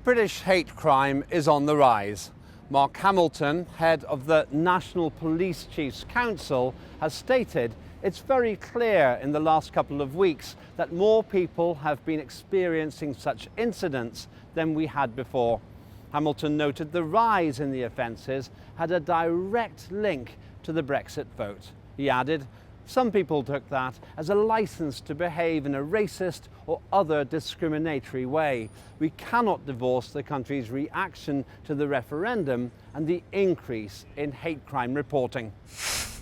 British hate crime is on the rise. Mark Hamilton, head of the National Police Chiefs Council, has stated it's very clear in the last couple of weeks that more people have been experiencing such incidents than we had before. Hamilton noted the rise in the offences had a direct link to the Brexit vote. He added, some people took that as a licence to behave in a racist or other discriminatory way. We cannot divorce the country's reaction to the referendum and the increase in hate crime reporting.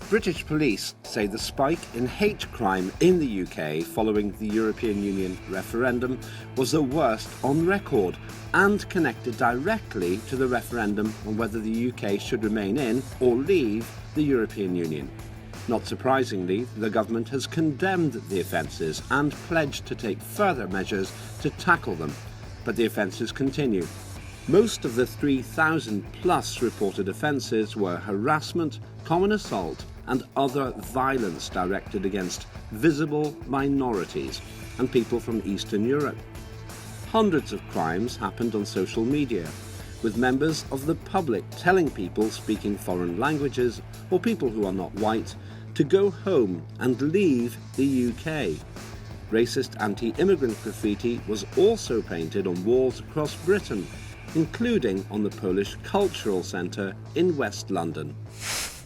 British police say the spike in hate crime in the UK following the European Union referendum was the worst on record and connected directly to the referendum on whether the UK should remain in or leave the European Union. Not surprisingly, the government has condemned the offences and pledged to take further measures to tackle them, but the offences continue. Most of the 3,000 plus reported offences were harassment, common assault and other violence directed against visible minorities and people from Eastern Europe. Hundreds of crimes happened on social media, with members of the public telling people speaking foreign languages or people who are not white to go home and leave the UK. Racist anti-immigrant graffiti was also painted on walls across Britain, including on the Polish Cultural Centre in West London.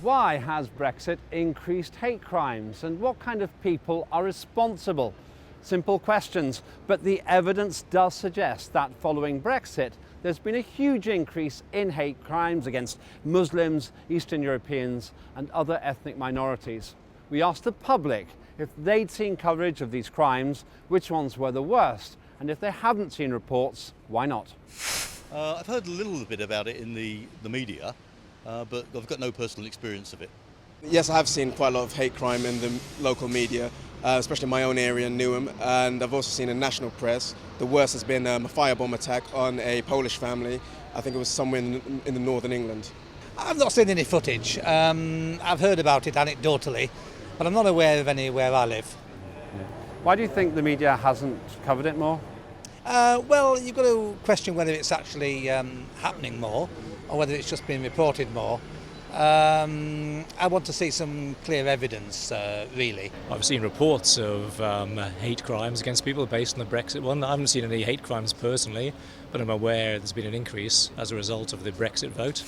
Why has Brexit increased hate crimes and what kind of people are responsible? Simple questions, but the evidence does suggest that following Brexit, there's been a huge increase in hate crimes against Muslims, Eastern Europeans and other ethnic minorities. We asked the public if they'd seen coverage of these crimes, which ones were the worst, and if they haven't seen reports, why not? I've heard a little bit about it in the media, but I've got no personal experience of it. Yes, I have seen quite a lot of hate crime in the local media, especially in my own area, Newham, and I've also seen in national press. The worst has been a firebomb attack on a Polish family. I think it was somewhere in the northern England. I've not seen any footage. I've heard about it anecdotally, but I'm not aware of any where I live. Why do you think the media hasn't covered it more? Well, you've got to question whether it's actually happening more or whether it's just being reported more. I want to see some clear evidence, really. I've seen reports of hate crimes against people based on the Brexit one. I haven't seen any hate crimes personally, but I'm aware there's been an increase as a result of the Brexit vote.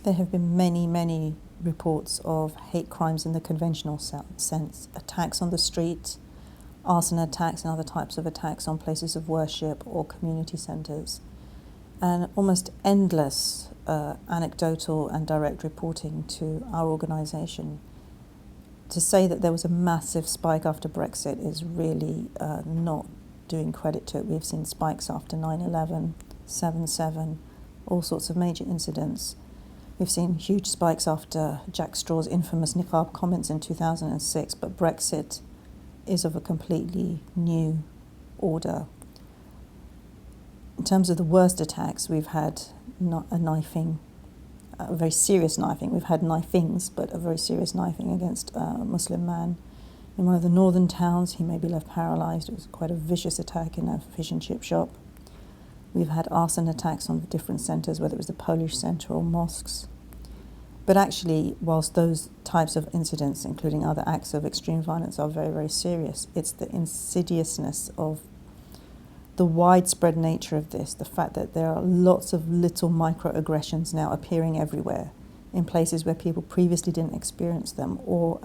There have been many reports of hate crimes in the conventional sense. Attacks on the street, arson attacks and other types of attacks on places of worship or community centres. And almost endless anecdotal and direct reporting to our organisation. To say that there was a massive spike after Brexit is really not doing credit to it. We've seen spikes after 9/11, 7/7, all sorts of major incidents. We've seen huge spikes after Jack Straw's infamous niqab comments in 2006, but Brexit is of a completely new order. In terms of the worst attacks, we've had a knifing, a very serious knifing. We've had knifings, but a very serious knifing against a Muslim man in one of the northern towns. He may be left paralysed. It was quite a vicious attack in a fish and chip shop. We've had arson attacks on different centres, whether it was the Polish centre or mosques. But actually, whilst those types of incidents, including other acts of extreme violence, are very serious, it's the insidiousness of the widespread nature of this, the fact that there are lots of little microaggressions now appearing everywhere in places where people previously didn't experience them, or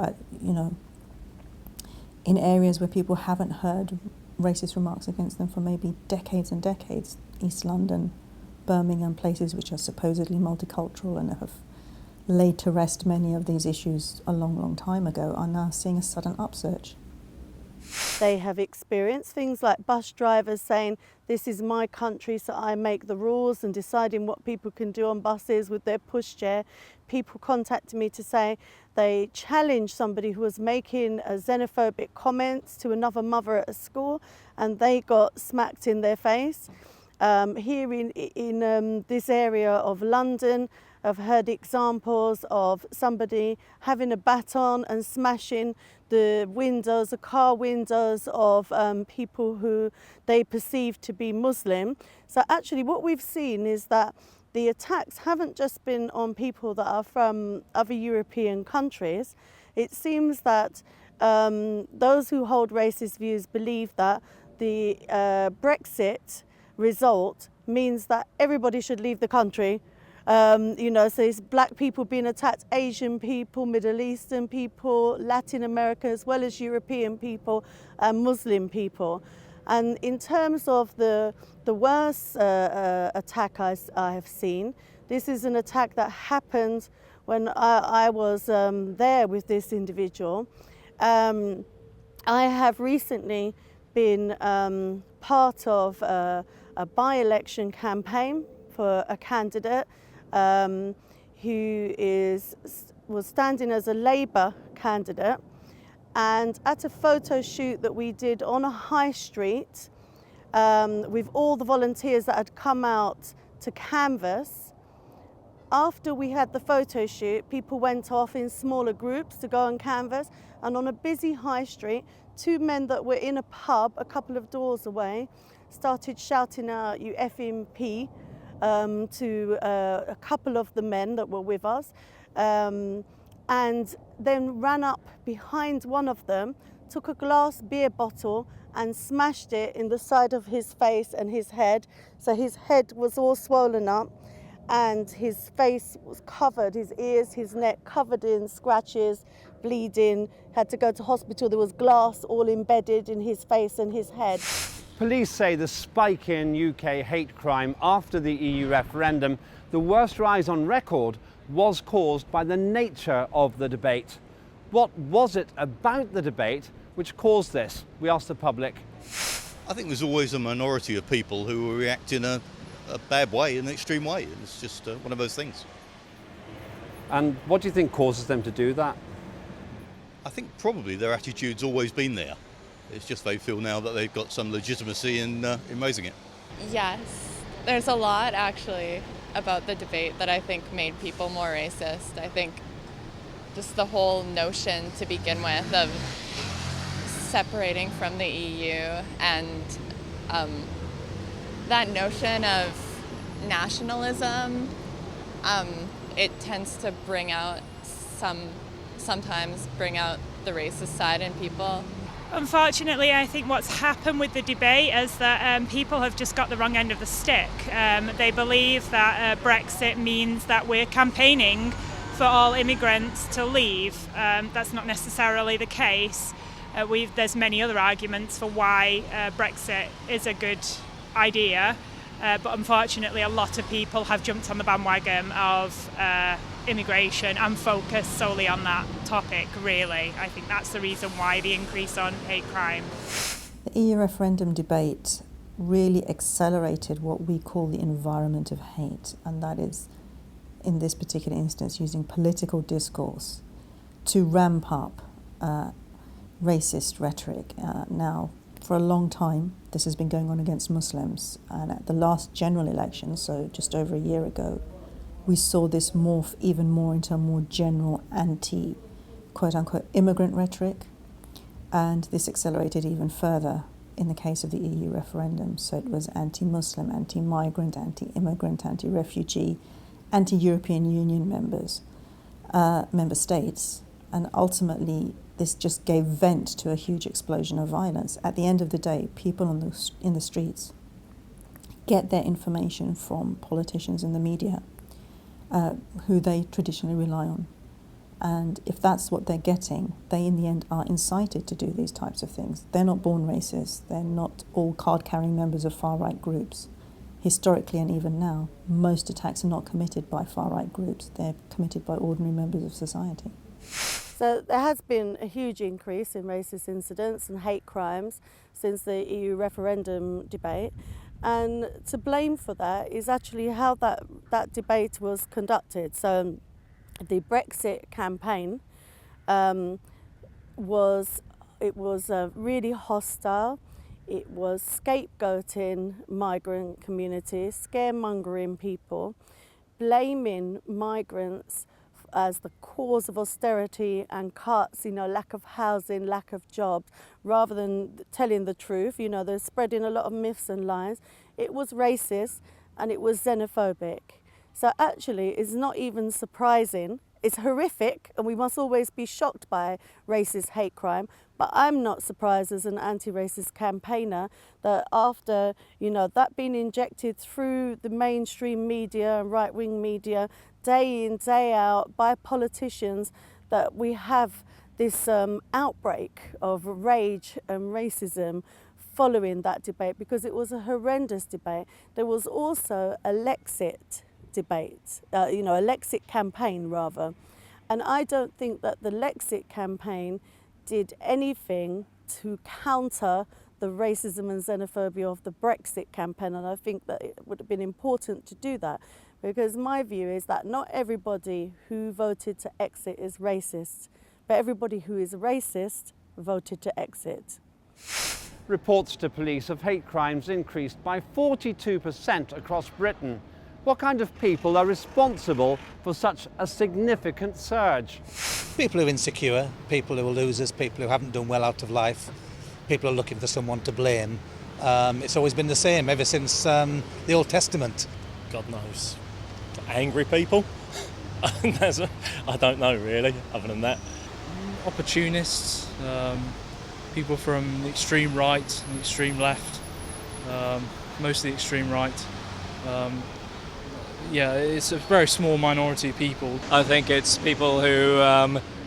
in areas where people haven't heard racist remarks against them for maybe decades and decades. East London, Birmingham, places which are supposedly multicultural and have laid to rest many of these issues a long time ago, are now seeing a sudden upsurge. They have experienced things like bus drivers saying, this is my country, so I make the rules, and deciding what people can do on buses with their pushchair. People contacted me to say they challenged somebody who was making xenophobic comments to another mother at a school, and they got smacked in their face. Here in this area of London, I've heard examples of somebody having a baton and smashing the windows, the car windows of people who they perceive to be Muslim. So actually what we've seen is that the attacks haven't just been on people that are from other European countries. It seems that those who hold racist views believe that the Brexit result means that everybody should leave the country. So it's black people being attacked, Asian people, Middle Eastern people, Latin America, as well as European people and Muslim people. And in terms of the worst attack I have seen, this is an attack that happened when I was there with this individual. I have recently been part of a by-election campaign for a candidate who was standing as a Labour candidate, and at a photo shoot that we did on a high street with all the volunteers that had come out to canvass. After we had the photo shoot, people went off in smaller groups to go and canvass, and on a busy high street, two men that were in a pub a couple of doors away started shouting out "you effing P" to a couple of the men that were with us, and then ran up behind one of them, took a glass beer bottle and smashed it in the side of his face and his head. So his head was all swollen up and his face was covered, his ears, his neck covered in scratches, bleeding, had to go to hospital. There was glass all embedded in his face and his head. Police say the spike in UK hate crime after the EU referendum, the worst rise on record, was caused by the nature of the debate. What was it about the debate which caused this? We asked the public. I think there's always a minority of people who will react in a bad way, in an extreme way. It's just one of those things. And what do you think causes them to do that? I think probably their attitude's always been there. It's just they feel now that they've got some legitimacy in raising it. Yes, there's a lot actually about the debate that I think made people more racist. I think just the whole notion to begin with of separating from the EU and that notion of nationalism, it tends to sometimes bring out the racist side in people. Unfortunately, I think what's happened with the debate is that people have just got the wrong end of the stick. They believe that Brexit means that we're campaigning for all immigrants to leave. That's not necessarily the case. There's many other arguments for why Brexit is a good idea, but unfortunately a lot of people have jumped on the bandwagon of immigration and focused solely on that topic, really. I think that's the reason why the increase on hate crime. The EU referendum debate really accelerated what we call the environment of hate, and that is, in this particular instance, using political discourse to ramp up racist rhetoric. Now, for a long time, this has been going on against Muslims, and at the last general election, so just over a year ago, we saw this morph even more into a more general anti-quote-unquote immigrant rhetoric, and this accelerated even further in the case of the EU referendum. So it was anti-Muslim, anti-migrant, anti-immigrant, anti-refugee, anti-European Union member states, and ultimately this just gave vent to a huge explosion of violence. At the end of the day, people in the streets get their information from politicians and the media, who they traditionally rely on. And if that's what they're getting, they in the end are incited to do these types of things. They're not born racist. They're not all card-carrying members of far-right groups. Historically and even now, most attacks are not committed by far-right groups. They're committed by ordinary members of society. So there has been a huge increase in racist incidents and hate crimes since the EU referendum debate. And to blame for that is actually how that debate was conducted. So the Brexit campaign was really hostile. It was scapegoating migrant communities, scaremongering people. blaming migrants as the cause of austerity and cuts, lack of housing, lack of jobs, rather than telling the truth. They're spreading a lot of myths and lies. It was racist and it was xenophobic. So actually, it's not even surprising. It's horrific, and we must always be shocked by racist hate crime. But I'm not surprised as an anti-racist campaigner that after, that being injected through the mainstream media and right-wing media, day in, day out, by politicians, that we have this outbreak of rage and racism following that debate, because it was a horrendous debate. There was also a Lexit debate, a Lexit campaign rather. And I don't think that the Lexit campaign did anything to counter the racism and xenophobia of the Brexit campaign, and I think that it would have been important to do that, because my view is that not everybody who voted to exit is racist, but everybody who is racist voted to exit. Reports to police of hate crimes increased by 42% across Britain. What kind of people are responsible for such a significant surge? People who are insecure, people who are losers, people who haven't done well out of life, people who are looking for someone to blame. It's always been the same ever since the Old Testament. God knows. Angry people? I don't know really, other than that. Opportunists, people from the extreme right and the extreme left, mostly extreme right. It's a very small minority of people. I think it's people who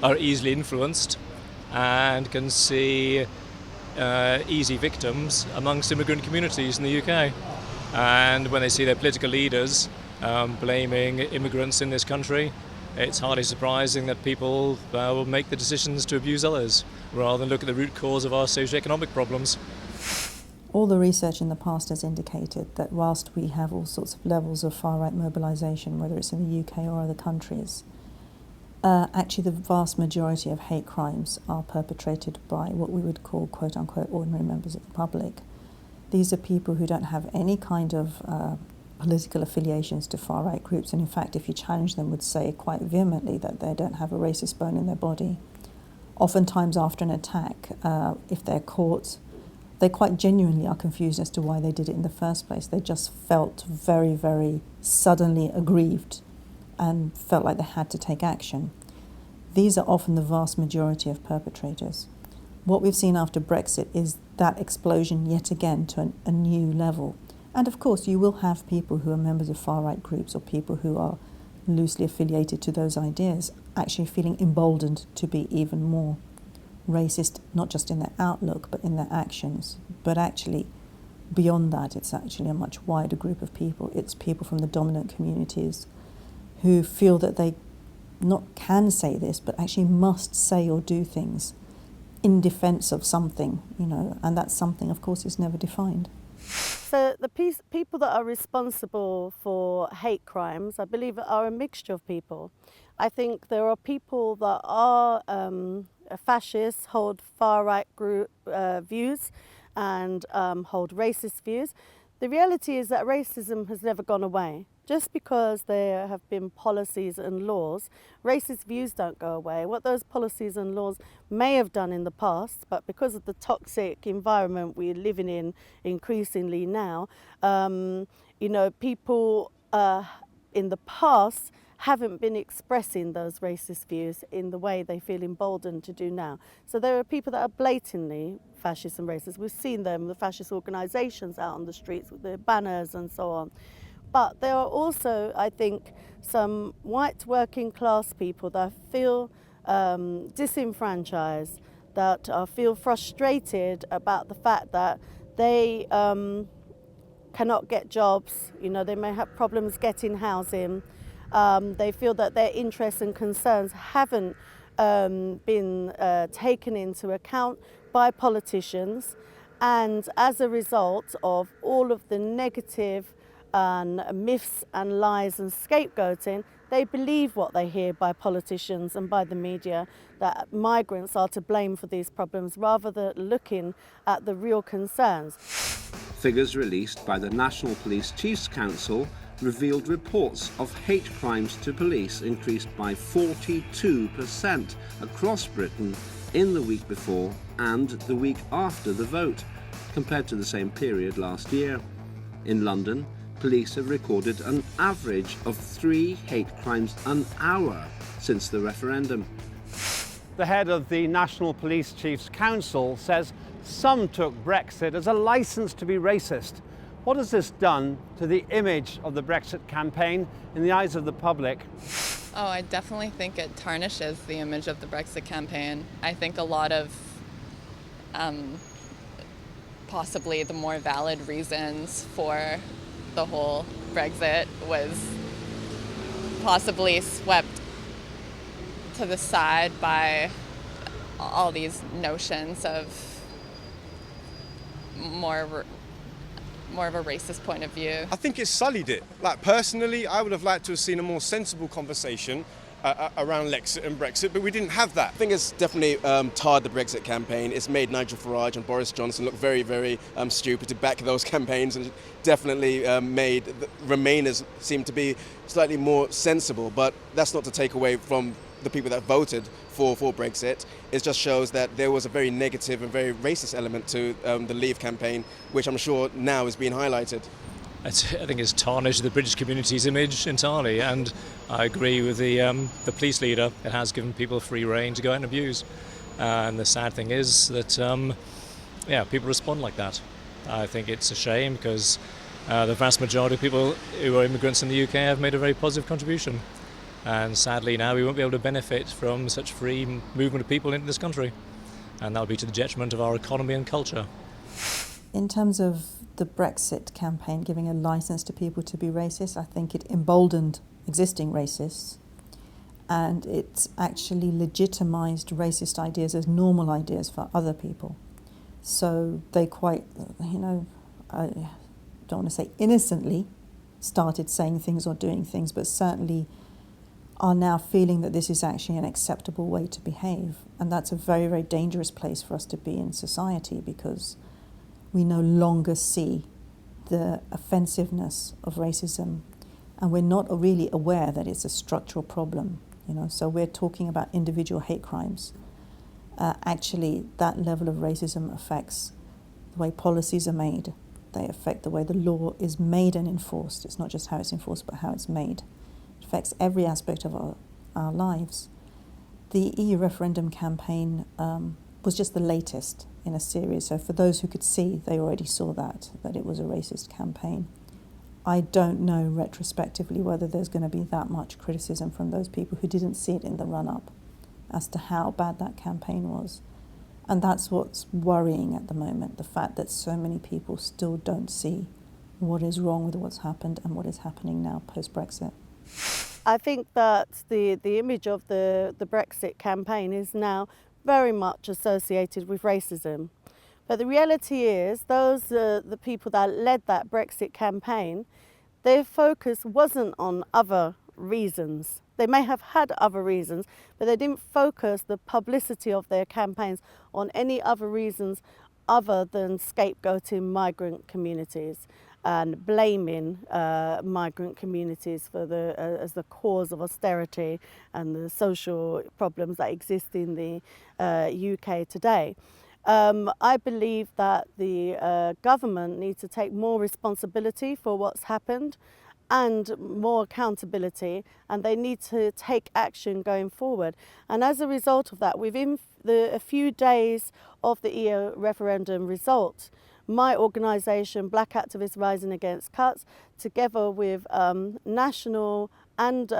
are easily influenced and can see easy victims amongst immigrant communities in the UK. And when they see their political leaders blaming immigrants in this country, it's hardly surprising that people will make the decisions to abuse others rather than look at the root cause of our socioeconomic problems. All the research in the past has indicated that whilst we have all sorts of levels of far-right mobilisation, whether it's in the UK or other countries, actually the vast majority of hate crimes are perpetrated by what we would call quote-unquote ordinary members of the public. These are people who don't have any kind of political affiliations to far-right groups, and in fact, if you challenge them, would say quite vehemently that they don't have a racist bone in their body. Oftentimes after an attack, if they're caught, they quite genuinely are confused as to why they did it in the first place. They just felt very, very suddenly aggrieved and felt like they had to take action. These are often the vast majority of perpetrators. What we've seen after Brexit is that explosion yet again to a new level. And of course, you will have people who are members of far-right groups or people who are loosely affiliated to those ideas actually feeling emboldened to be even more racist, not just in their outlook but in their actions. But actually beyond that, it's actually a much wider group of people. It's people from the dominant communities who feel that they not can say this but actually must say or do things in defence of something, and that something of course is never defined. So the people that are responsible for hate crimes, I believe, are a mixture of people. I think there are people that are fascists, hold far-right group views and hold racist views. The reality is that racism has never gone away. Just because there have been policies and laws, racist views don't go away. What those policies and laws may have done in the past, but because of the toxic environment we're living in increasingly now, people in the past haven't been expressing those racist views in the way they feel emboldened to do now. So there are people that are blatantly fascist and racist. We've seen them, the fascist organisations out on the streets with their banners and so on. But there are also, I think, some white working class people that feel disenfranchised, that feel frustrated about the fact that they cannot get jobs. They may have problems getting housing. They feel that their interests and concerns haven't been taken into account by politicians, and as a result of all of the negative and myths and lies and scapegoating, they believe what they hear by politicians and by the media, that migrants are to blame for these problems rather than looking at the real concerns. Figures released by the National Police Chiefs Council revealed reports of hate crimes to police increased by 42% across Britain in the week before and the week after the vote, compared to the same period last year. In London, police have recorded an average of 3 hate crimes an hour since the referendum. The head of the National Police Chiefs Council says some took Brexit as a licence to be racist. What has this done to the image of the Brexit campaign in the eyes of the public? Oh, I definitely think it tarnishes the image of the Brexit campaign. I think a lot of possibly the more valid reasons for the whole Brexit was possibly swept to the side by all these notions of more of a racist point of view. I think it sullied it. Like, personally, I would have liked to have seen a more sensible conversation around Lexit and Brexit, but we didn't have that. I think it's definitely tarred the Brexit campaign. It's made Nigel Farage and Boris Johnson look very, very stupid to back those campaigns, and definitely made the Remainers seem to be slightly more sensible. But that's not to take away from the people that voted for Brexit. It just shows that there was a very negative and very racist element to the Leave campaign, which I'm sure now is being highlighted. I think it's tarnished the British community's image entirely, and I agree with the police leader. It has given people free rein to go out and abuse, and the sad thing is that people respond like that. I think it's a shame because the vast majority of people who are immigrants in the UK have made a very positive contribution, and sadly now we won't be able to benefit from such free movement of people into this country, and that'll be to the detriment of our economy and culture. In terms of the Brexit campaign giving a licence to people to be racist, I think it emboldened existing racists, and it actually legitimised racist ideas as normal ideas for other people. So they quite, I don't want to say innocently, started saying things or doing things, but certainly are now feeling that this is actually an acceptable way to behave. And that's a very, very dangerous place for us to be in society, because we no longer see the offensiveness of racism, and we're not really aware that it's a structural problem. So we're talking about individual hate crimes. Actually, that level of racism affects the way policies are made. They affect the way the law is made and enforced. It's not just how it's enforced, but how it's made. It affects every aspect of our lives. The EU referendum campaign was just the latest in a series. So for those who could see, they already saw that it was a racist campaign. I don't know retrospectively whether there's going to be that much criticism from those people who didn't see it in the run-up as to how bad that campaign was. And that's what's worrying at the moment, the fact that so many people still don't see what is wrong with what's happened and what is happening now post-Brexit. I think that the image of the Brexit campaign is now very much associated with racism. But the reality is, those the people that led that Brexit campaign, their focus wasn't on other reasons. They may have had other reasons, but they didn't focus the publicity of their campaigns on any other reasons other than scapegoating migrant communities and blaming migrant communities for as the cause of austerity and the social problems that exist in the UK today. I believe that the government needs to take more responsibility for what's happened and more accountability, and they need to take action going forward. And as a result of that, within a few days of the EU referendum result, my organisation, Black Activists Rising Against Cuts, together with national and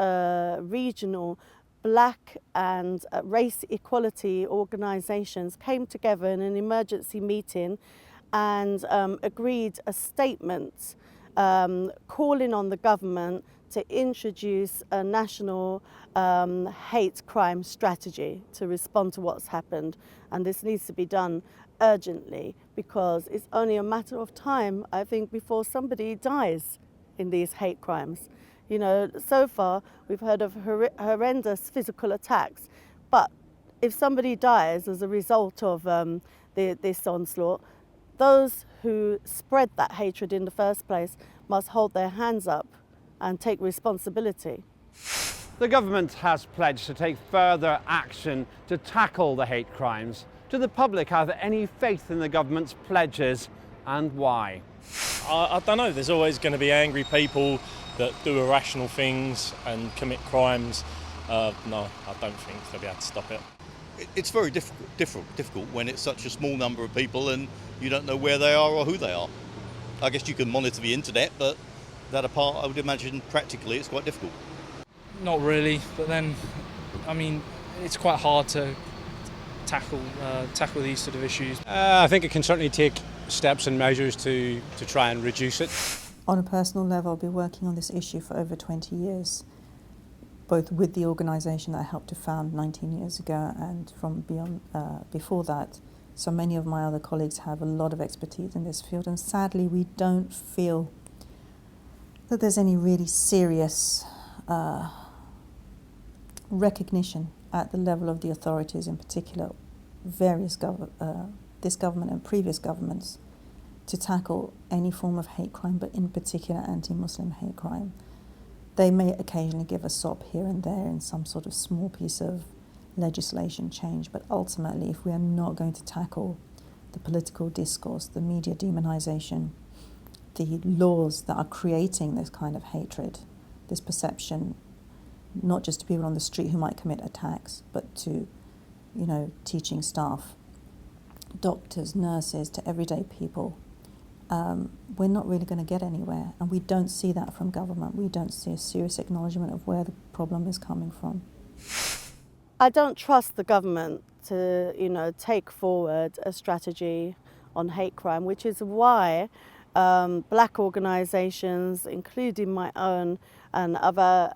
regional black and race equality organisations, came together in an emergency meeting and agreed a statement calling on the government to introduce a national hate crime strategy to respond to what's happened. And this needs to be done urgently, because it's only a matter of time, I think, before somebody dies in these hate crimes. So far we've heard of horrendous physical attacks, but if somebody dies as a result of this onslaught, those who spread that hatred in the first place must hold their hands up and take responsibility. The government has pledged to take further action to tackle the hate crimes. Do the public have any faith in the government's pledges, and why? I don't know, there's always going to be angry people that do irrational things and commit crimes. No, I don't think they'll be able to stop it. It's very difficult when it's such a small number of people and you don't know where they are or who they are. I guess you can monitor the internet, but that apart, I would imagine practically it's quite difficult. Not really, but then, I mean, it's quite hard to tackle these sort of issues. I think it can certainly take steps and measures to try and reduce it. On a personal level, I've been working on this issue for over 20 years, both with the organisation that I helped to found 19 years ago and from before that. So many of my other colleagues have a lot of expertise in this field, and sadly we don't feel that there's any really serious recognition at the level of the authorities, in particular this government and previous governments, to tackle any form of hate crime, but in particular anti-Muslim hate crime. They may occasionally give a sop here and there in some sort of small piece of legislation change, but ultimately if we are not going to tackle the political discourse, the media demonisation, the laws that are creating this kind of hatred, this perception, not just to people on the street who might commit attacks, but to, teaching staff, doctors, nurses, to everyday people, we're not really going to get anywhere. And we don't see that from government. We don't see a serious acknowledgement of where the problem is coming from. I don't trust the government to, take forward a strategy on hate crime, which is why black organisations, including my own and other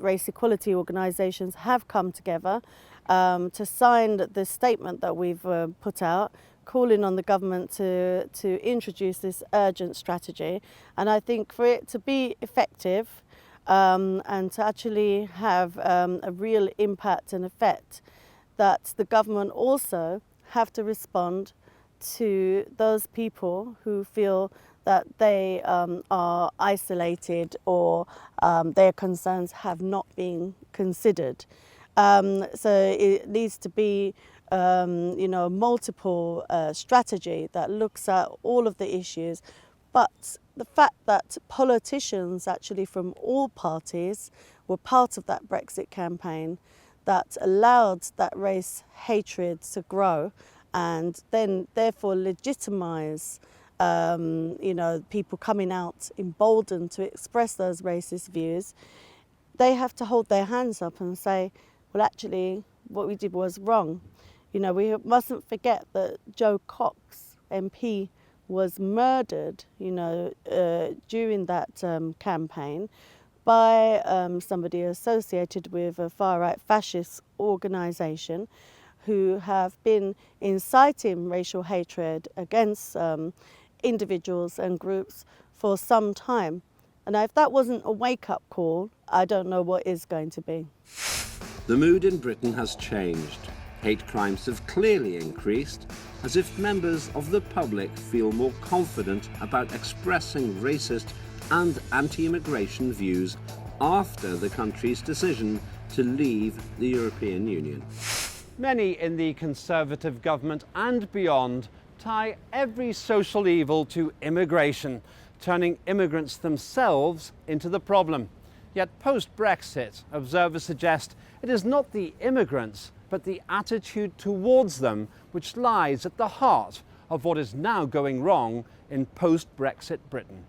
race equality organisations, have come together to sign the statement that we've put out, calling on the government to introduce this urgent strategy. And I think for it to be effective and to actually have a real impact and effect, that the government also have to respond to those people who feel that they are isolated or their concerns have not been considered. So it needs to be multiple strategy that looks at all of the issues. But the fact that politicians actually from all parties were part of that Brexit campaign that allowed that race hatred to grow and then therefore legitimise people coming out emboldened to express those racist views, they have to hold their hands up and say, well, actually, what we did was wrong. We mustn't forget that Joe Cox, MP, was murdered, during that campaign by somebody associated with a far-right fascist organisation who have been inciting racial hatred against individuals and groups for some time. And if that wasn't a wake-up call, I don't know what is going to be. The mood in Britain has changed. Hate crimes have clearly increased, as if members of the public feel more confident about expressing racist and anti-immigration views after the country's decision to leave the European Union. Many in the Conservative government and beyond tie every social evil to immigration, turning immigrants themselves into the problem. Yet post-Brexit, observers suggest it is not the immigrants, but the attitude towards them which lies at the heart of what is now going wrong in post-Brexit Britain.